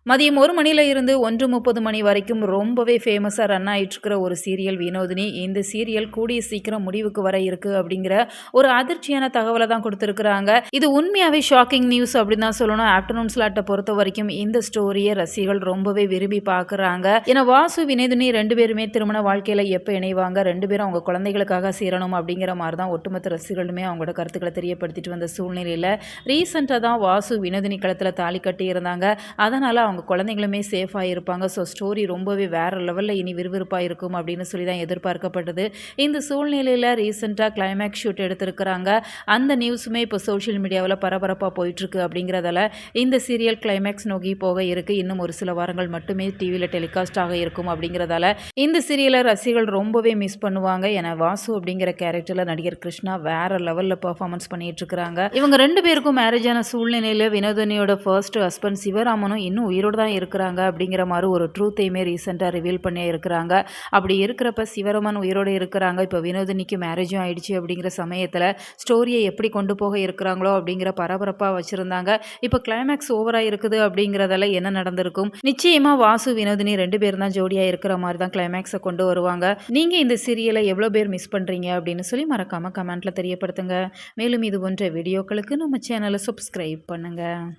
மதியம் 1 மணில இருந்து 1:30 மணி வரைக்கும் ரொம்பவே ஃபேமஸா ரன் ஆயிட்டுருக்கிற ஒரு சீரியல் வினோதினி. இந்த சீரியல் கூடிய சீக்கிரம் முடிவுக்கு வர இருக்கு அப்படிங்கிற ஒரு அதிர்ச்சியான தகவல தான் குடுத்துருக்காங்க. இது உண்மையாவே ஷாக்கிங் நியூஸ் அப்படின்னு தான் சொல்லணும். ஆஃப்டர்நூன் ஸ்லாட்ட பொறுத்தவரைக்கும் இந்த ஸ்டோரிய ரசிகர்கள் ரொம்பவே விரும்பி பார்க்குறாங்க. ஏன்னா வாசு, வினோதினி 2 பேருமே திருமண வாழ்க்கையில எப்ப இணைவாங்க? 2 பேரும் அவங்க குழந்தைகளுக்காக சேரணும் அப்படிங்கிற மாரி தான் ஒட்டுமொத்த ரசிகர்களுமே அவங்களோட கருத்துக்கள தெரியப்படுத்திட்டு வந்த சூழ்நிலையில, ரீசென்ட்டா தான் வாசு, வினோதினி கழுத்துல தாலி கட்டியிருந்தாங்க. அதனால அவங்க குழந்தைங்களுமே சேஃபா இருப்பாங்க. ஸோ ஸ்டோரி ரொம்பவே வேற லெவல்ல இனி விறுவிறுப்பா இருக்கும் அப்படின்னு சொல்லி தான் எதிர்பார்க்கப்பட்டது. இந்த சூழ்நிலையில ரீசென்ட்டா கிளைமேக்ஸ் ஷூட் எடுத்திருக்கிறாங்க. அந்த நியூஸுமே இப்போ சோஷியல் மீடியாவுல பரபரப்பா போயிட்டுருக்கு அப்படிங்கிறதால இந்த சீரியல் கிளைமேக்ஸ் நோக்கி போக இருக்கு. இன்னும் ஒரு சில வாரங்கள் மட்டுமே டிவில டெலிகாஸ்ட் ஆக இருக்கும் அப்படிங்கிறதால இந்த சீரியல ரசிகர்கள் ரொம்பவே மிஸ் பண்ணுவாங்க. ஏன்னா வாசு அப்படிங்கிற கேரக்டர்ல நடிகர் கிருஷ்ணா வேற லெவல்ல பெர்ஃபார்மன்ஸ் பண்ணிட்டு இருக்காங்க. இவங்க 2 பேருக்கும் மேரேஜ் ஆன சூழ்நிலையில வினோதினியோட ஃபர்ஸ்ட் ஹஸ்பண்ட் சிவராமனும் இன்னும் உயிரோட தான் இருக்கிறாங்க அப்படிங்கிற மாதிரி ஒரு ட்ரூத்தையுமே ரீசெண்டாக ரிவீல் பண்ணி இருக்கிறாங்க. அப்படி இருக்கிறப்ப சிவராமன் உயிரோடு இருக்கிறாங்க. இப்போ வினோதினிக்கு மேரேஜும் ஆயிடுச்சு அப்படிங்கிற சமயத்தில் ஸ்டோரியை எப்படி கொண்டு போக இருக்கிறாங்களோ அப்படிங்கிற பரபரப்பாக வச்சுருந்தாங்க. இப்போ கிளைமேக்ஸ் ஓவராக இருக்குது அப்படிங்கிறதால என்ன நடந்திருக்கும்? நிச்சயமாக வாசு, வினோதினி 2 பேரும் தான் ஜோடியாக இருக்கிற மாதிரி தான் கிளைமேக்ஸை கொண்டு வருவாங்க. நீங்கள் இந்த சீரியலை எவ்வளோ பேர் மிஸ் பண்ணுறீங்க அப்படின்னு சொல்லி மறக்காமல் கமெண்ட்டில் தெரியப்படுத்துங்க. மேலும் இது போன்ற வீடியோக்களுக்கு நம்ம சேனலை சப்ஸ்கிரைப் பண்ணுங்கள்.